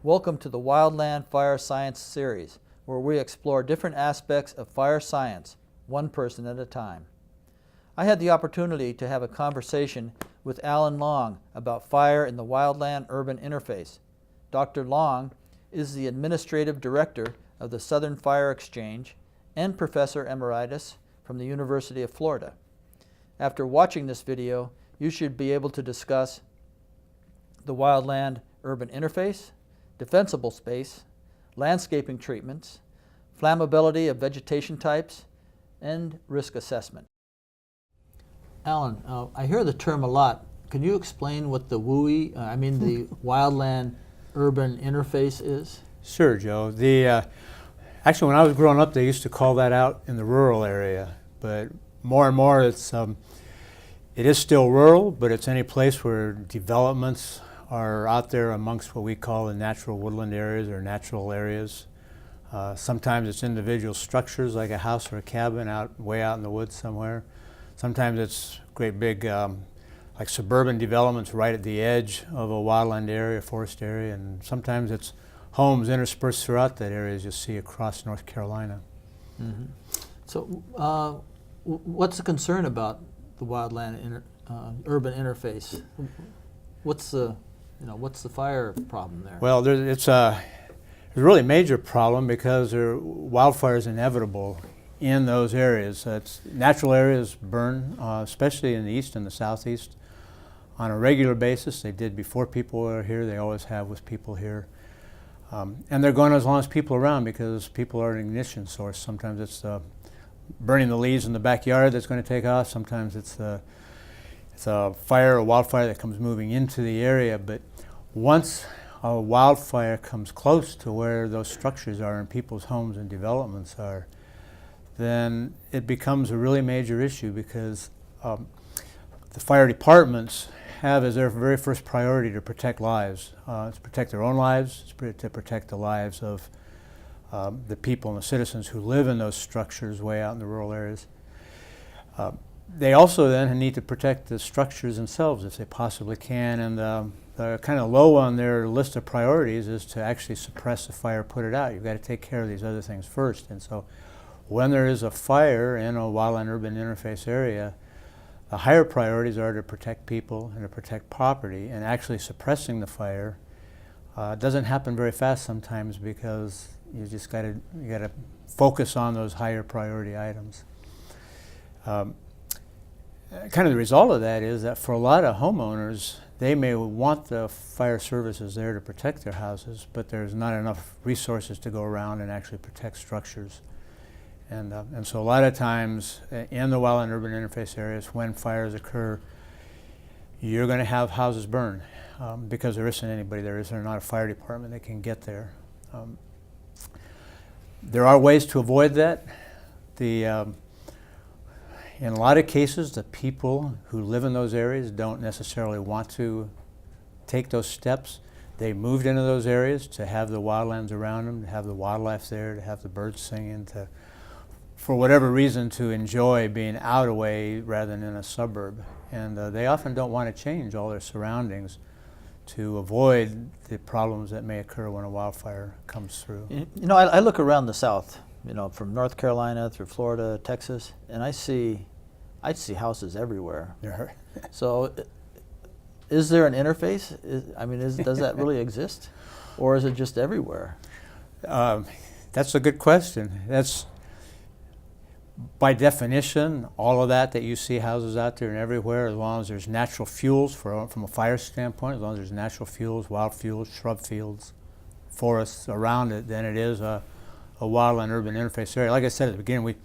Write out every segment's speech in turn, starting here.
Welcome to the Wildland Fire Science Series, where we explore different aspects of fire science, one person at a time. I had the opportunity to have a conversation with Alan Long about fire in the wildland-urban interface. Dr. Long is the Administrative Director of the Southern Fire Exchange and Professor Emeritus from the University of Florida. After watching this video, you should be able to discuss the wildland-urban interface, defensible space, landscaping treatments, flammability of vegetation types, and risk assessment. Alan, I hear the term a lot. Can you explain what the the wildland-urban interface is? Sure, Joe. Actually, when I was growing up, they used to call that out in the rural area, but more and more it is still rural, but it's any place where developments are out there amongst what we call the natural woodland areas or natural areas. Sometimes it's individual structures like a house or a cabin way out in the woods somewhere. Sometimes it's great big like suburban developments right at the edge of a wildland area, forest area, and sometimes it's homes interspersed throughout that area as you see across North Carolina. Mm-hmm. So what's the concern about the wildland urban interface? What's the fire problem there? Well, it's a really major problem because wildfire is inevitable in those areas. Natural areas burn, especially in the east and the southeast, on a regular basis. They did before people were here. They always have with people here. And they're going as long as people are around because people are an ignition source. Sometimes it's burning the leaves in the backyard that's going to take off. Sometimes it's a fire or wildfire that comes moving into the area. But once a wildfire comes close to where those structures are and people's homes and developments are, then it becomes a really major issue because the fire departments have as their very first priority to protect lives. To protect their own lives, to protect the lives of the people and the citizens who live in those structures way out in the rural areas. They also then need to protect the structures themselves if they possibly can, and the kind of low on their list of priorities is to actually suppress the fire, put it out. You've got to take care of these other things first. And so when there is a fire in a wildland-urban interface area, the higher priorities are to protect people and to protect property, and actually suppressing the fire doesn't happen very fast sometimes because you got to focus on those higher priority items. Kind of the result of that is that for a lot of homeowners, they may want the fire services there to protect their houses, but there's not enough resources to go around and actually protect structures. And so a lot of times in the wildland urban interface areas, when fires occur, you're going to have houses burn because there isn't anybody there. There's not a fire department that can get there. There are ways to avoid that. In a lot of cases, the people who live in those areas don't necessarily want to take those steps. They moved into those areas to have the wildlands around them, to have the wildlife there, to have the birds singing, for whatever reason, to enjoy being out away rather than in a suburb. And they often don't want to change all their surroundings to avoid the problems that may occur when a wildfire comes through. I look around the South, from North Carolina through Florida, Texas, and I see houses everywhere. So is there an interface? Does that really exist? Or is it just everywhere? That's a good question. That's, by definition, all of that you see houses out there and everywhere, as long as there's natural fuels from a fire standpoint, as long as there's natural fuels, wild fuels, shrub fields, forests around it, then it is a wildland urban interface area. Like I said at the beginning, we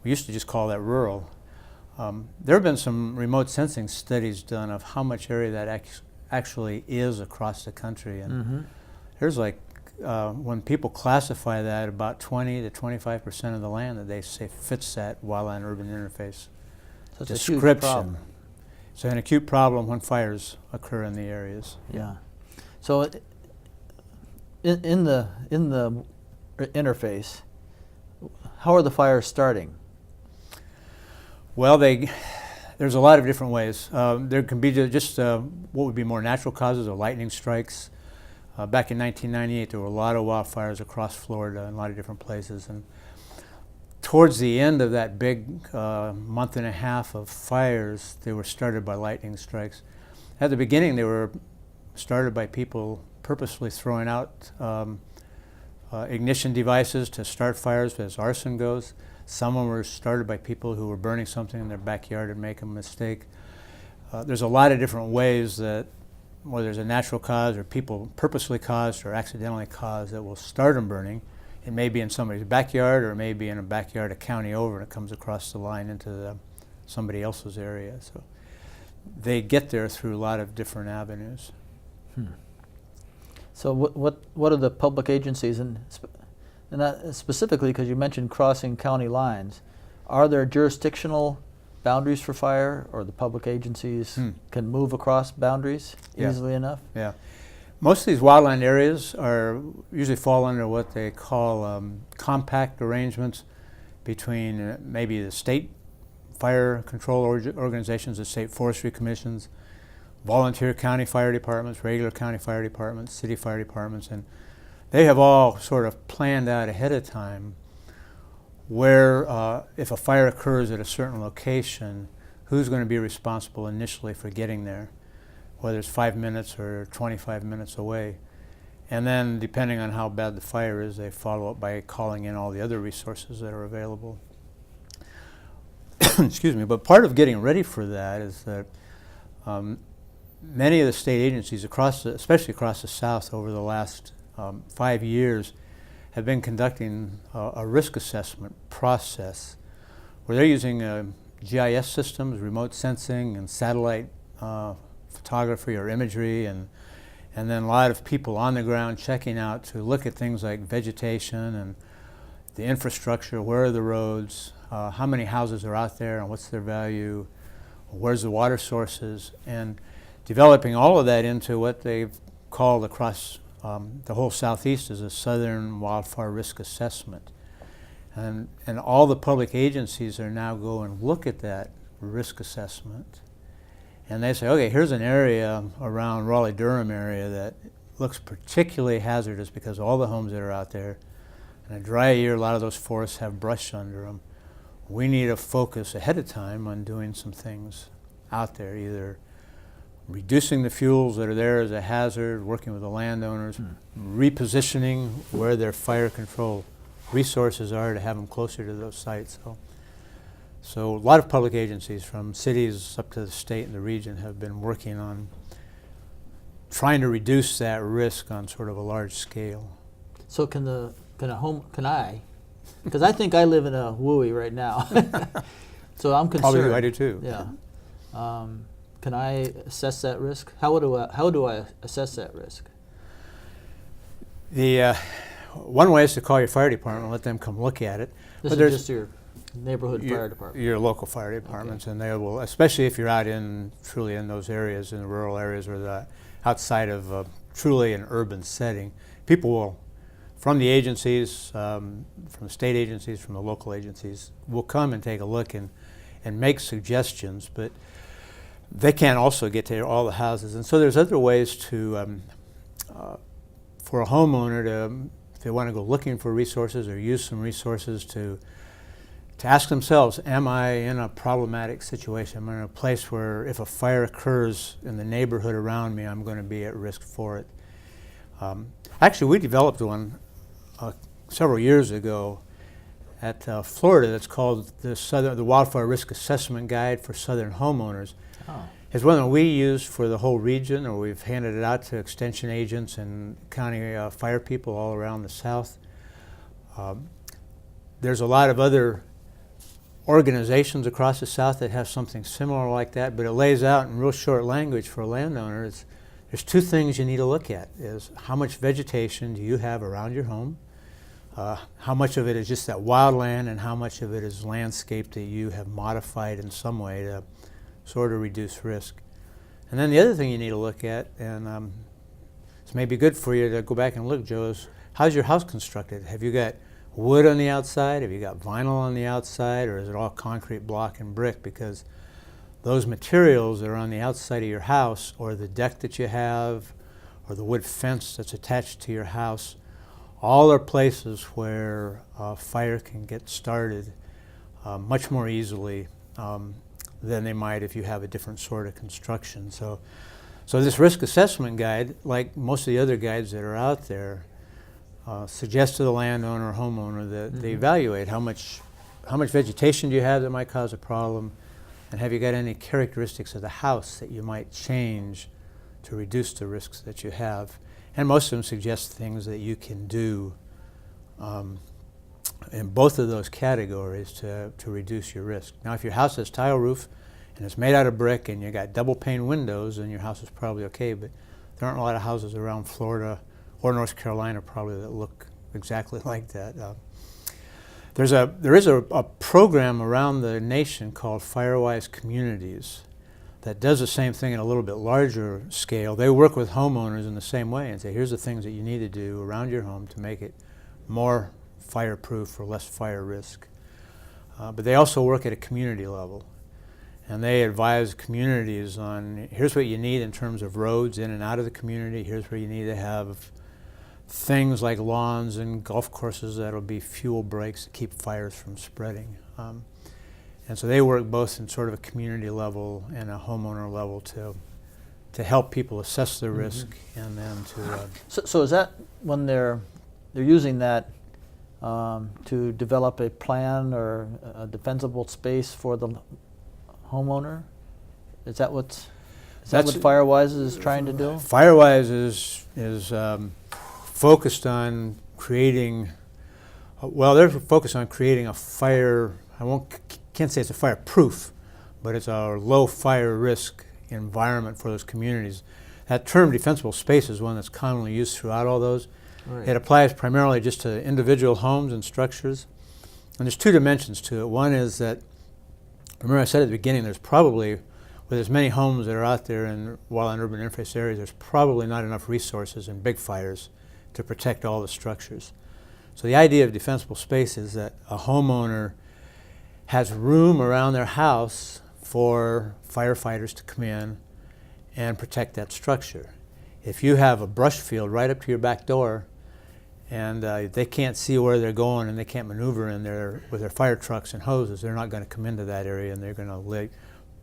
used to just call that rural. There have been some remote sensing studies done of how much area that actually is across the country, and there's when people classify that, about 20 to 25% of the land that they say fits that wildland urban interface so description. A huge problem. It's an acute problem when fires occur in the areas. Yeah. So in the interface, how are the fires starting? Well, there's a lot of different ways. There can be just what would be more natural causes of lightning strikes. Back in 1998, there were a lot of wildfires across Florida in a lot of different places. And towards the end of that big month and a half of fires, they were started by lightning strikes. At the beginning, they were started by people purposely throwing out ignition devices to start fires as arson goes. Some of them were started by people who were burning something in their backyard and make a mistake. There's a lot of different ways that, whether there's a natural cause or people purposely caused or accidentally caused, that will start them burning. It may be in somebody's backyard, or it may be in a backyard a county over, and it comes across the line into somebody else's area. So they get there through a lot of different avenues. So what are the public agencies, and specifically because you mentioned crossing county lines, are there jurisdictional boundaries for fire, or the public agencies can move across boundaries easily enough? Yeah. Most of these wildland areas usually fall under what they call compact arrangements between maybe the state fire control organizations, the state forestry commissions, volunteer county fire departments, regular county fire departments, city fire departments, and they have all sort of planned out ahead of time where if a fire occurs at a certain location, who's going to be responsible initially for getting there, whether it's 5 minutes or 25 minutes away. And then depending on how bad the fire is, they follow up by calling in all the other resources that are available. Excuse me, but part of getting ready for that is that many of the state agencies especially across the South over the last 5 years have been conducting a risk assessment process where they're using GIS systems, remote sensing, and satellite photography or imagery, and then a lot of people on the ground checking out to look at things like vegetation and the infrastructure, where are the roads, how many houses are out there and what's their value, where's the water sources, and developing all of that into what they've called across the whole Southeast as a Southern Wildfire Risk Assessment. And all the public agencies are now going look at that risk assessment, and they say, okay, here's an area around Raleigh-Durham area that looks particularly hazardous because of all the homes that are out there. In a dry year, a lot of those forests have brush under them. We need to focus ahead of time on doing some things out there, either reducing the fuels that are there as a hazard, working with the landowners, repositioning where their fire control resources are to have them closer to those sites. So a lot of public agencies from cities up to the state and the region have been working on trying to reduce that risk on sort of a large scale. So can I, because I think I live in a WUI right now, so I'm concerned. Probably I do too. Yeah. Can I assess that risk? How do I assess that risk? The one way is to call your fire department and let them come look at it. This is just your neighborhood fire department. Your local fire departments, okay. And they will, especially if you're out truly in those areas, in the rural areas or outside of truly an urban setting, people will, from the agencies, from the state agencies, from the local agencies, will come and take a look and make suggestions, but they can't also get to all the houses. And so there's other ways to, for a homeowner to, if they want to go looking for resources or use some resources to ask themselves, am I in a problematic situation? Am I in a place where if a fire occurs in the neighborhood around me, I'm going to be at risk for it? Actually, we developed one several years ago at Florida that's called the Wildfire Risk Assessment Guide for Southern Homeowners. Oh. It's one that we use for the whole region, or we've handed it out to extension agents and county fire people all around the South. There's a lot of other organizations across the South that have something similar like that, but it lays out in real short language for a landowner. There's two things you need to look at: is how much vegetation do you have around your home, how much of it is just that wild land, and how much of it is landscape that you have modified in some way to sort of reduce risk. And then the other thing you need to look at, and it's maybe good for you to go back and look, Joe, is how's your house constructed? Have you got wood on the outside? Have you got vinyl on the outside? Or is it all concrete block and brick? Because those materials that are on the outside of your house, or the deck that you have, or the wood fence that's attached to your house, all are places where fire can get started much more easily than they might if you have a different sort of construction. So this risk assessment guide, like most of the other guides that are out there, suggests to the landowner or homeowner that they evaluate how much vegetation do you have that might cause a problem, and have you got any characteristics of the house that you might change to reduce the risks that you have. And most of them suggest things that you can do in both of those categories to reduce your risk. Now, if your house has tile roof and it's made out of brick and you got double pane windows, then your house is probably okay, but there aren't a lot of houses around Florida or North Carolina probably that look exactly like that. There is a program around the nation called Firewise Communities that does the same thing in a little bit larger scale. They work with homeowners in the same way and say, here's the things that you need to do around your home to make it more fireproof or less fire risk. But they also work at a community level. And they advise communities on, here's what you need in terms of roads in and out of the community. Here's where you need to have things like lawns and golf courses that'll be fuel breaks to keep fires from spreading. And so they work both in sort of a community level and a homeowner level to help people assess the risk and then to... So is that when they're using that to develop a plan or a defensible space for the homeowner? Is that what Firewise is trying to do? Firewise is focused on creating, they're focused on creating a fire, can't say it's a fireproof, but it's a low fire risk environment for those communities. That term defensible space is one that's commonly used throughout all those. Right. It applies primarily just to individual homes and structures. And there's two dimensions to it. One is that, remember I said at the beginning, there's probably, with as many homes that are out there in wild and urban interface areas, there's probably not enough resources in big fires to protect all the structures. So the idea of defensible space is that a homeowner has room around their house for firefighters to come in and protect that structure. If you have a brush field right up to your back door and they can't see where they're going and they can't maneuver in there with their fire trucks and hoses, they're not going to come into that area and they're going to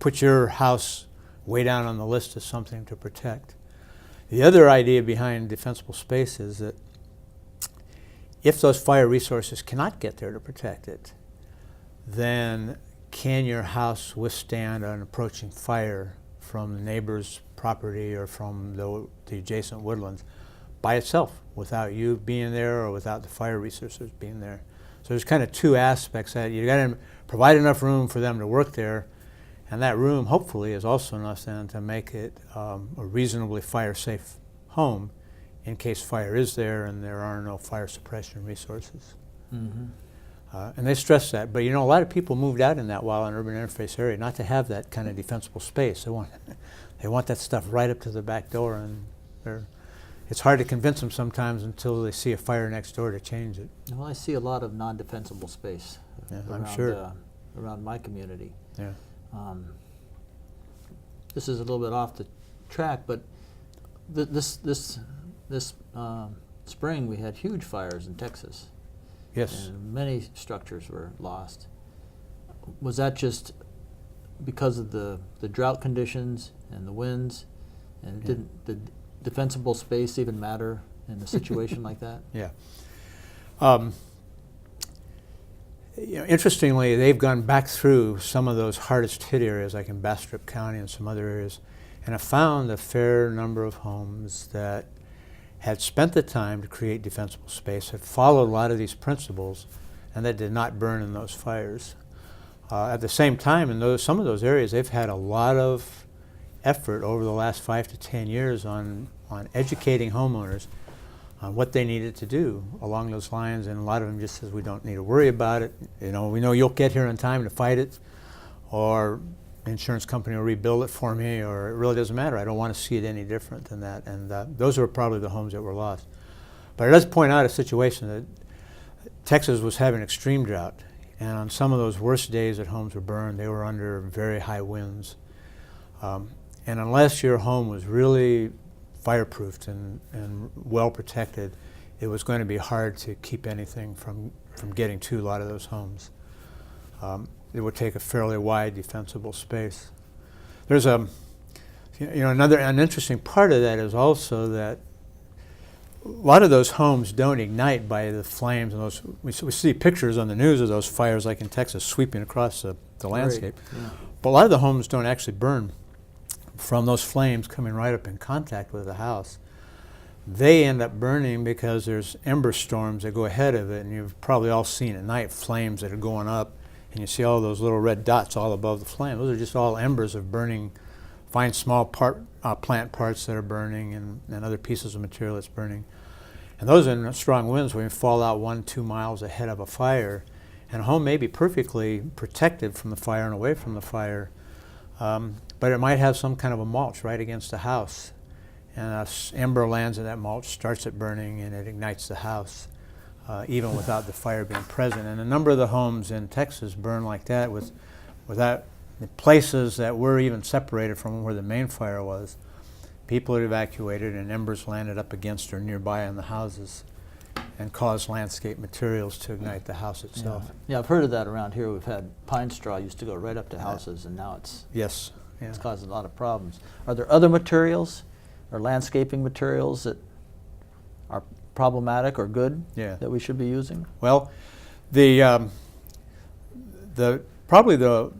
put your house way down on the list as something to protect. The other idea behind defensible space is that if those fire resources cannot get there to protect it, then can your house withstand an approaching fire from the neighbor's property or from the adjacent woodlands by itself without you being there or without the fire resources being there? So there's kind of two aspects that you got to provide enough room for them to work there, and that room hopefully is also enough then to make it a reasonably fire safe home in case fire is there and there are no fire suppression resources. And they stress that, but a lot of people moved out in that wild and urban interface area not to have that kind of defensible space. They want that stuff right up to the back door, and it's hard to convince them sometimes until they see a fire next door to change it. Well, I see a lot of non-defensible space I'm sure. Around my community. Yeah. This is a little bit off the track, but this spring we had huge fires in Texas. Yes. And many structures were lost. Was that just because of the drought conditions and the winds? And didn't the defensible space even matter in a situation like that? Yeah. Interestingly, they've gone back through some of those hardest hit areas like in Bastrop County and some other areas and have found a fair number of homes that had spent the time to create defensible space, had followed a lot of these principles, and that did not burn in those fires. At the same time, in some of those areas, they've had a lot of effort over the last 5 to 10 years on educating homeowners on what they needed to do along those lines, and a lot of them just says, we don't need to worry about it. We know you'll get here in time to fight it, or the insurance company will rebuild it for me, or it really doesn't matter. I don't want to see it any different than that. And those were probably the homes that were lost. But it does point out a situation that Texas was having extreme drought, and on some of those worst days that homes were burned, they were under very high winds. And unless your home was really fireproofed and well protected, it was going to be hard to keep anything from getting to a lot of those homes. It would take a fairly wide defensible space. There's an interesting part of that is also that a lot of those homes don't ignite by the flames, and we see pictures on the news of those fires, like in Texas, sweeping across the landscape. Yeah. But a lot of the homes don't actually burn from those flames coming right up in contact with the house. They end up burning because there's ember storms that go ahead of it, and you've probably all seen at night flames that are going up, and you see all those little red dots all above the flame. Those are just all embers of burning, fine small plant parts that are burning, and other pieces of material that's burning. And those in strong winds, when you fall out 1-2 miles ahead of a fire, and a home may be perfectly protected from the fire and away from the fire, but it might have some kind of a mulch right against the house. And an ember lands in that mulch, starts it burning, and it ignites the house, even without the fire being present. And a number of the homes in Texas burn like that without the places that were even separated from where the main fire was. People are evacuated, and embers landed up against or nearby on the houses and caused landscape materials to ignite the house itself. Yeah, I've heard of that around here. We've had pine straw used to go right up to houses, and now it's caused a lot of problems. Are there other materials or landscaping materials that are problematic or good that we should be using? Well, probably the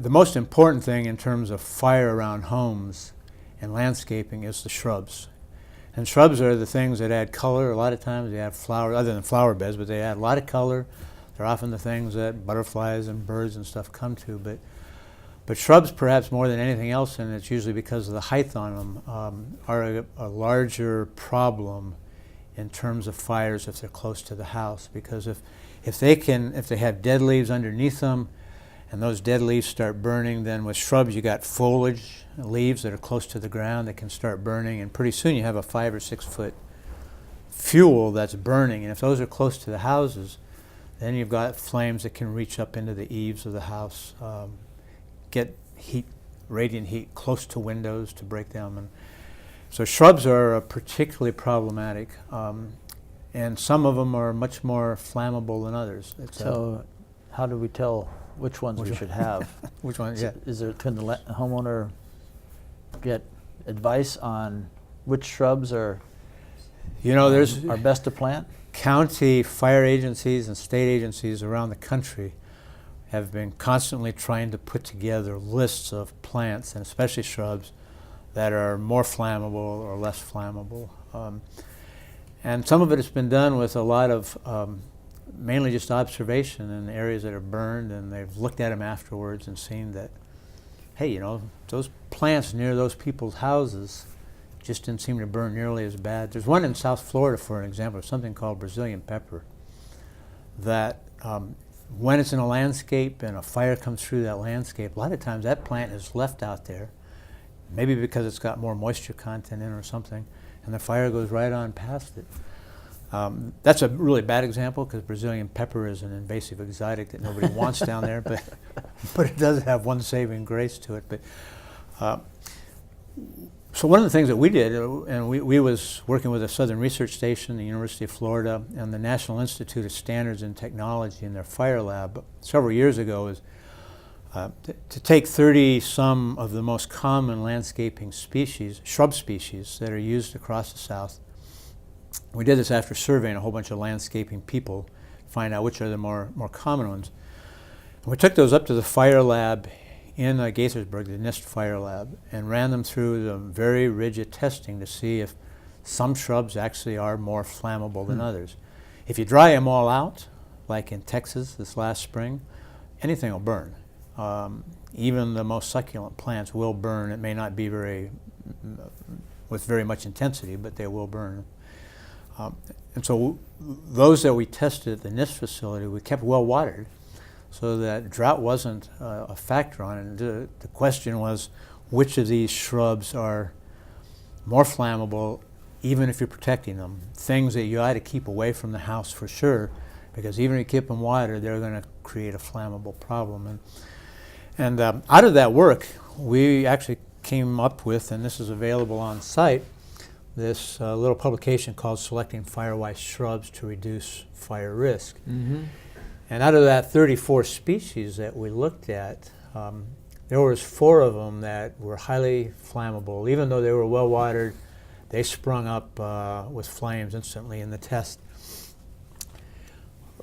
most important thing in terms of fire around homes and landscaping is the shrubs. And shrubs are the things that add color. A lot of times they add flowers, other than flower beds, but they add a lot of color. They're often the things that butterflies and birds and stuff come to. But shrubs, perhaps more than anything else, and it's usually because of the height on them, are a larger problem in terms of fires if they're close to the house. Because if they have dead leaves underneath them, and those dead leaves start burning, then with shrubs you got foliage, leaves that are close to the ground that can start burning, and pretty soon you have a 5 or 6 foot fuel that's burning. And if those are close to the houses, then you've got flames that can reach up into the eaves of the house, get heat, radiant heat close to windows to break them. And so shrubs are particularly problematic, and some of them are much more flammable than others. So how do we tell which ones we should have? Which ones? Yeah. Can the homeowner get advice on which shrubs are best to plant? County fire agencies and state agencies around the country have been constantly trying to put together lists of plants, and especially shrubs, that are more flammable or less flammable. And some of it has been done with a lot of mainly just observation in areas that are burned, and they've looked at them afterwards and seen that, hey, those plants near those people's houses just didn't seem to burn nearly as bad. There's one in South Florida, for an example, something called Brazilian pepper, that when it's in a landscape and a fire comes through that landscape, a lot of times that plant is left out there, maybe because it's got more moisture content in it or something, and the fire goes right on past it. That's a really bad example because Brazilian pepper is an invasive exotic that nobody wants down there, but it does have one saving grace to it. So one of the things that we did, and we was working with a Southern Research Station, the University of Florida, and the National Institute of Standards and Technology in their fire lab several years ago, is to take 30-some of the most common landscaping species, shrub species, that are used across the South. We did this after surveying a whole bunch of landscaping people to find out which are the more common ones. And we took those up to the fire lab in Gaithersburg, the NIST fire lab, and ran them through the very rigid testing to see if some shrubs actually are more flammable than others. If you dry them all out, like in Texas this last spring, anything will burn. Even the most succulent plants will burn. It may not be with very much intensity, but they will burn. And so those that we tested at the NIST facility, we kept well watered so that drought wasn't a factor on it. And the question was, which of these shrubs are more flammable, even if you're protecting them? Things that you ought to keep away from the house for sure, because even if you keep them watered, they're going to create a flammable problem. And out of that work, we actually came up with, and this is available on site, this little publication called Selecting Fire-Wise Shrubs to Reduce Fire Risk. Mm-hmm. And out of that 34 species that we looked at, there was 4 of them that were highly flammable. Even though they were well watered, they sprung up with flames instantly in the test.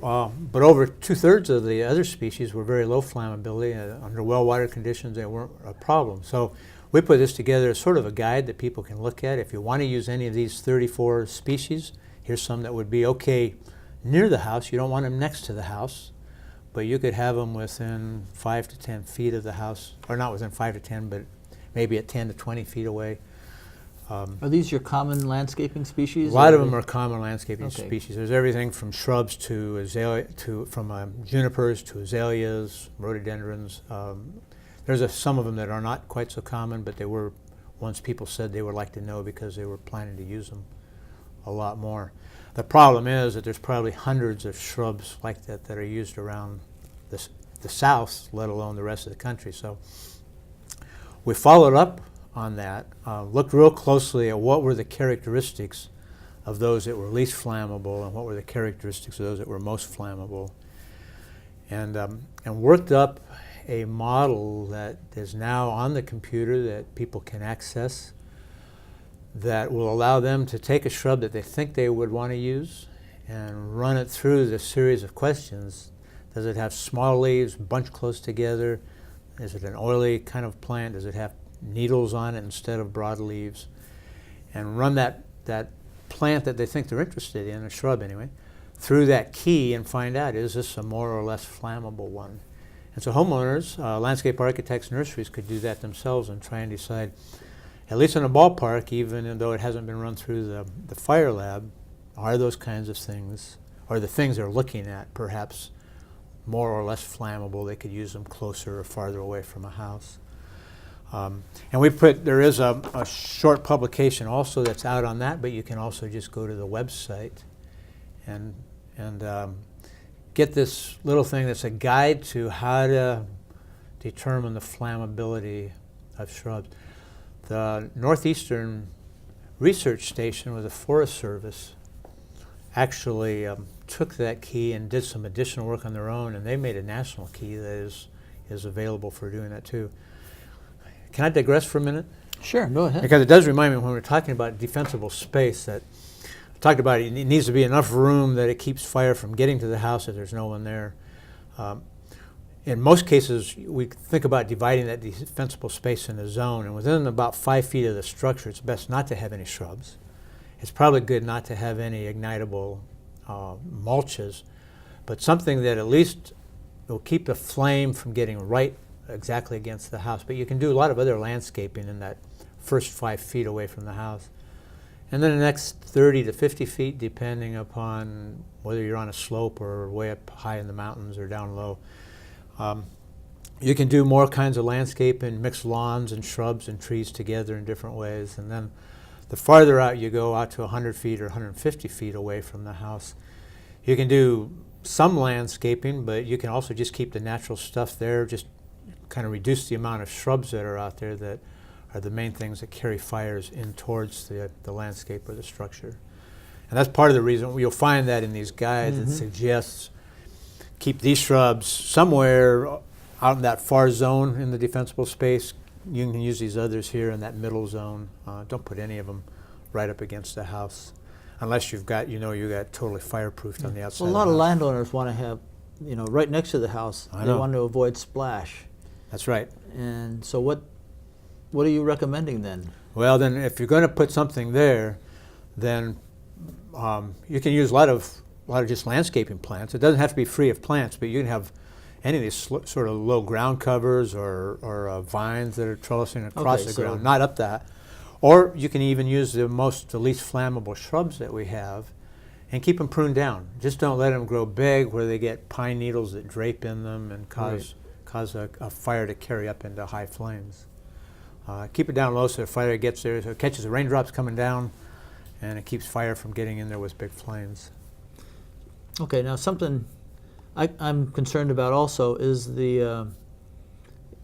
But over 2/3 of the other species were very low flammability. Under well-watered conditions, they weren't a problem. So we put this together as sort of a guide that people can look at. If you want to use any of these 34 species, here's some that would be okay near the house. You don't want them next to the house, but you could have them within 5 to 10 feet of the house, or not within 5 to 10, but maybe at 10 to 20 feet away. Are these your common landscaping species? A lot of them are common landscaping Okay. species. There's everything from shrubs to azalea, junipers to azaleas, rhododendrons. There's some of them that are not quite so common, but they were ones people said they would like to know because they were planning to use them a lot more. The problem is that there's probably hundreds of shrubs like that that are used around the South, let alone the rest of the country. So we followed up on that, looked real closely at what were the characteristics of those that were least flammable and what were the characteristics of those that were most flammable, and worked up a model that is now on the computer that people can access that will allow them to take a shrub that they think they would want to use and run it through the series of questions. Does it have small leaves, bunched close together? Is it an oily kind of plant? Does it have needles on it instead of broad leaves? And run that plant that they think they're interested in, a shrub anyway, through that key and find out, is this a more or less flammable one? And so homeowners, landscape architects, nurseries could do that themselves and try and decide, at least in a ballpark, even though it hasn't been run through the fire lab, are those kinds of things, or the things they're looking at, perhaps more or less flammable? They could use them closer or farther away from a house. And there is a short publication also that's out on that, but you can also just go to the website and get this little thing that's a guide to how to determine the flammability of shrubs. The Northeastern Research Station with the Forest Service actually took that key and did some additional work on their own, and they made a national key that is available for doing that too. Can I digress for a minute? Sure, go ahead. Because it does remind me when we're talking about defensible space that I talked about it needs to be enough room that it keeps fire from getting to the house if there's no one there. In most cases, we think about dividing that defensible space in a zone, and within about 5 feet of the structure, it's best not to have any shrubs. It's probably good not to have any ignitable mulches, but something that at least will keep the flame from getting right exactly against the house. But you can do a lot of other landscaping in that first 5 feet away from the house. And then the next 30 to 50 feet, depending upon whether you're on a slope or way up high in the mountains or down low. You can do more kinds of landscaping, mix lawns and shrubs and trees together in different ways. And then the farther out you go, out to 100 feet or 150 feet away from the house, you can do some landscaping, but you can also just keep the natural stuff there, just kind of reduce the amount of shrubs that are out there that are the main things that carry fires in towards the landscape or the structure. And that's part of the reason you'll find that in these guides. It suggests keep these shrubs somewhere out in that far zone in the defensible space. You can use these others here in that middle zone. Don't put any of them right up against the house, unless you've got totally fireproofed on the outside. Well, a lot of landowners want to have, right next to the house. I They know. want to avoid splash. That's right. And so what are you recommending then? Well, then if you're going to put something there, then you can use a lot of just landscaping plants. It doesn't have to be free of plants, but you can have any of these sort of low ground covers or vines that are trellising across the ground, not up that. Or you can even use the least flammable shrubs that we have and keep them pruned down. Just don't let them grow big where they get pine needles that drape in them and cause a fire to carry up into high flames. Keep it down low so the fire gets there, so it catches the raindrops coming down, and it keeps fire from getting in there with big flames. Okay, now something I'm concerned about also is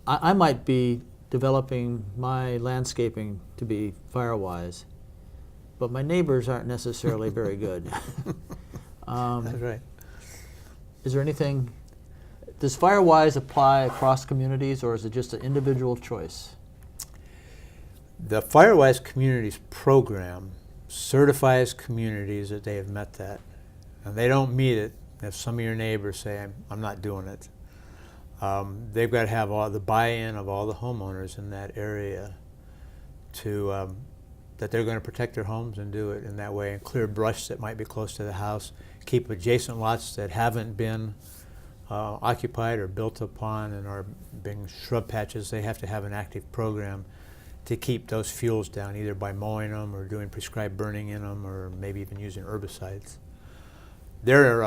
I might be developing my landscaping to be fire-wise, but my neighbors aren't necessarily very good. That's right. Is there anything, does fire-wise apply across communities, or is it just an individual choice? The FireWise Communities program certifies communities that they have met that. And they don't meet it if some of your neighbors say, I'm not doing it. They've got to have all the buy-in of all the homeowners in that area to that they're going to protect their homes and do it in that way, and clear brush that might be close to the house, keep adjacent lots that haven't been occupied or built upon and are being shrub patches. They have to have an active program to keep those fuels down, either by mowing them or doing prescribed burning in them, or maybe even using herbicides. There's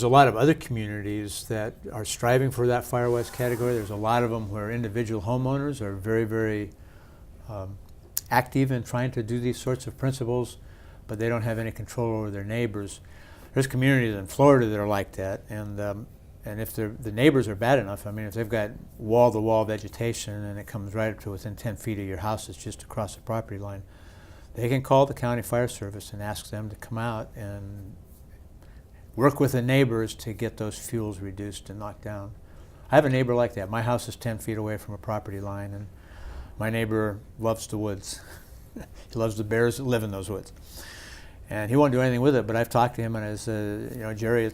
a lot of other communities that are striving for that FireWise category. There's a lot of them where individual homeowners are very, very active in trying to do these sorts of principles, but they don't have any control over their neighbors. There's communities in Florida that are like that, and if the neighbors are bad enough, I mean, if they've got wall-to-wall vegetation and it comes right up to within 10 feet of your house, it's just across the property line, they can call the county fire service and ask them to come out and work with the neighbors to get those fuels reduced and knocked down. I have a neighbor like that. My house is 10 feet away from a property line, and my neighbor loves the woods. He loves the bears that live in those woods. And he won't do anything with it, but I've talked to him and I said, you know, Jerry,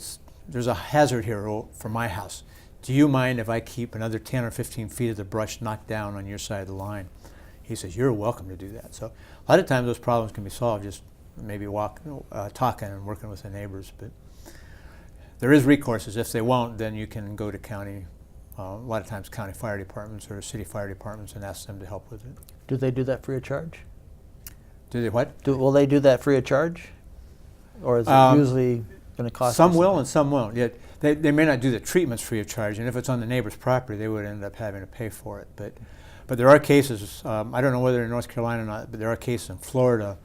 there's a hazard here for my house. Do you mind if I keep another 10 or 15 feet of the brush knocked down on your side of the line? He says, you're welcome to do that. So a lot of times those problems can be solved just maybe talking and working with the neighbors. But there is recourses. If they won't, then you can go to county, a lot of times county fire departments or city fire departments, and ask them to help with it. Do they do that free of charge? Do they what? Will they do that free of charge? Or is it usually going to cost Some you will something? and some won't. Yet they may not do the treatments free of charge, and if it's on the neighbor's property, they would end up having to pay for it. But there are cases, I don't know whether in North Carolina or not, but there are cases in Florida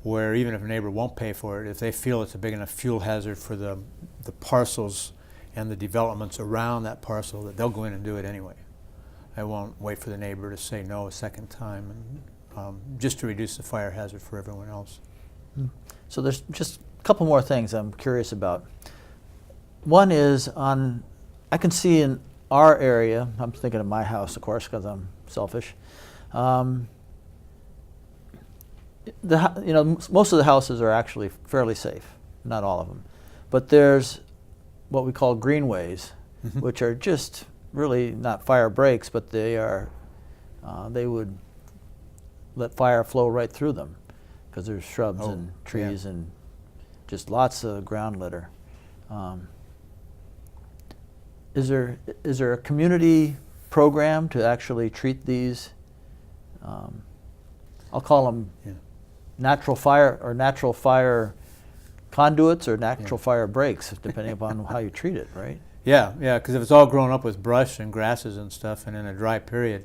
where even if a neighbor won't pay for it, if they feel it's a big enough fuel hazard for the parcels and the developments around that parcel, that they'll go in and do it anyway. They won't wait for the neighbor to say no a second time, and just to reduce the fire hazard for everyone else. So there's just a couple more things I'm curious about. One is I can see in our area, I'm thinking of my house, of course, because I'm selfish. Most of the houses are actually fairly safe, not all of them. But there's what we call greenways, which are just really not fire breaks, but they would let fire flow right through them because there's shrubs and trees and just lots of ground litter. Is there a community program to actually treat these? I'll call them natural fire conduits or natural fire breaks, depending upon how you treat it, right? Yeah, because if it's all grown up with brush and grasses and stuff, and in a dry period,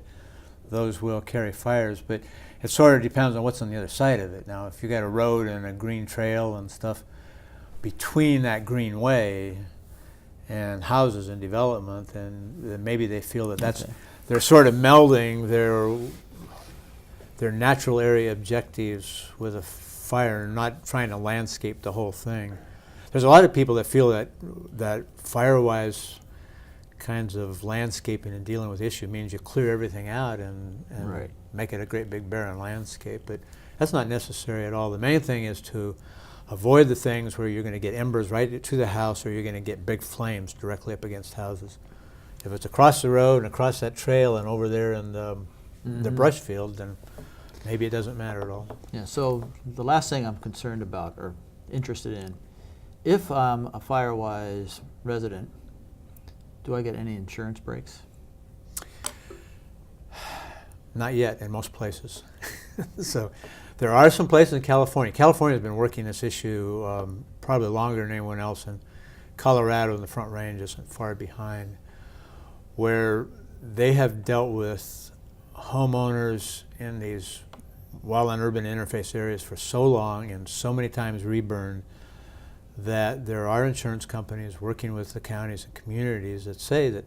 those will carry fires. But it sort of depends on what's on the other side of it. Now, if you got a road and a green trail and stuff between that green way and houses and development, then maybe they feel that they're sort of melding their natural area objectives with a fire and not trying to landscape the whole thing. There's a lot of people that feel that fire-wise kinds of landscaping and dealing with issue means you clear everything out and make it a great big barren landscape, but that's not necessary at all. The main thing is to avoid the things where you're going to get embers right to the house, or you're going to get big flames directly up against houses. If it's across the road and across that trail and over there in the brush field, then maybe it doesn't matter at all. Yeah, so the last thing I'm concerned about or interested in, if I'm a FireWise resident, do I get any insurance breaks? Not yet in most places. So there are some places in California. California has been working this issue probably longer than anyone else, and Colorado in the Front Range isn't far behind, where they have dealt with homeowners in these wildland urban interface areas for so long and so many times reburned that there are insurance companies working with the counties and communities that say that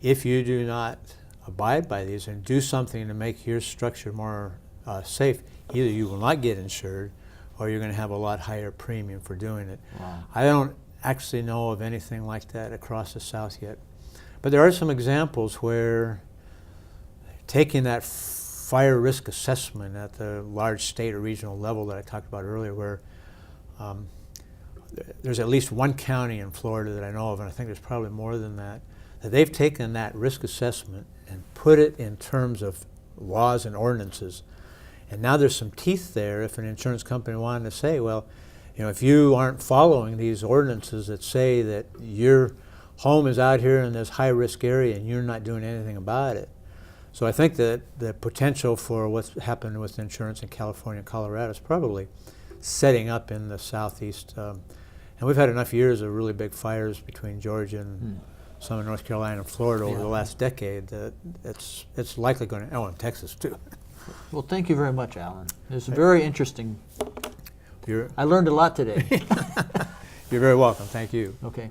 if you do not abide by these and do something to make your structure more safe, either you will not get insured or you're going to have a lot higher premium for doing it. Wow. I don't actually know of anything like that across the South yet. But there are some examples where taking that fire risk assessment at the large state or regional level that I talked about earlier, where there's at least one county in Florida that I know of, and I think there's probably more than that, that they've taken that risk assessment and put it in terms of laws and ordinances. And now there's some teeth there if an insurance company wanted to say, well, if you aren't following these ordinances that say that your home is out here in this high-risk area and you're not doing anything about it. So I think that the potential for what's happened with insurance in California and Colorado is probably setting up in the Southeast. And we've had enough years of really big fires between Georgia and some in North Carolina and Florida over the last decade that it's likely going to, in Texas too. Well, thank you very much, Alan. It was very interesting. I learned a lot today. You're very welcome. Thank you. Okay.